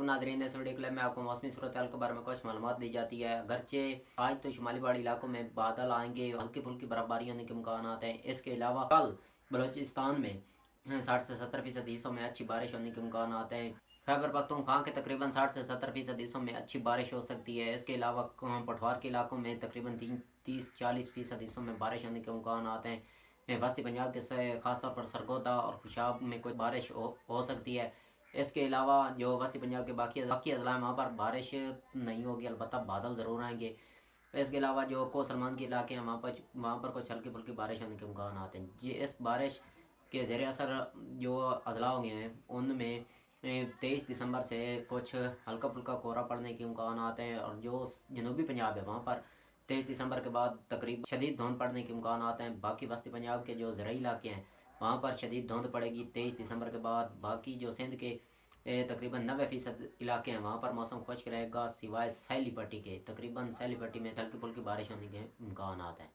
Nadreen, इस video clip में आपको मौसमी सूरत हाल के बारे में कुछ मालूमात दी जाती है। अगरचे आज तो शुमाली पहाड़ी इलाकों में बादल आएंगे, हल्की फुल्की बर्फबारी होने के इम्कान हैं। इसके अलावा कल बलूचिस्तान में 60 से 70% हिस्सों में अच्छी बारिश होने के इम्कान हैं। खैबर पख्तूनख्वा के तकरीबन 60 से 70% हिस्सों में अच्छी बारिश हो सकती है। इसके अलावा पठवार के इलाकों में तकरीबन 30-40% हिस्सों में बारिश होने के इम्कान हैं। वस्ती पंजाब के खासतौर पर सरगोदा और खुशाब में कोई बारिश हो सकती है। इसके अलावा जो वस्ती पंजाब के बाकी अजला वहाँ पर बारिश नहीं होगी, अलबत्ता बादल ज़रूर आएंगे। इसके अलावा जो को सलमान के इलाके हैं वहाँ पर कुछ हल्की फुल्की बारिश होने के इम्कान आते हैं। ये इस बारिश के ज़ेर असर जो अजला होंगे हैं उनमें 23 दिसंबर से कुछ हल्का फुल्का कोहरा पड़ने के इम्कान आते हैं, और जो जनूबी पंजाब है वहाँ पर 23 दिसंबर के बाद तकरीबन शदीद धुंध पड़ने के इम्कान आते हैं। बाकी वस्ती पंजाब के जो ज़राई इलाके हैं वहाँ पर शदीद धुंध पड़ेगी 23 दिसंबर के बाद। बाकी जो सिंध के तकरीबन 90% इलाके हैं वहाँ पर मौसम खुश्क रहेगा, सिवाय सैली पट्टी के। तकरीबन सैली पट्टी में हल्की फुल्की बारिश होने के इम्कान हैं।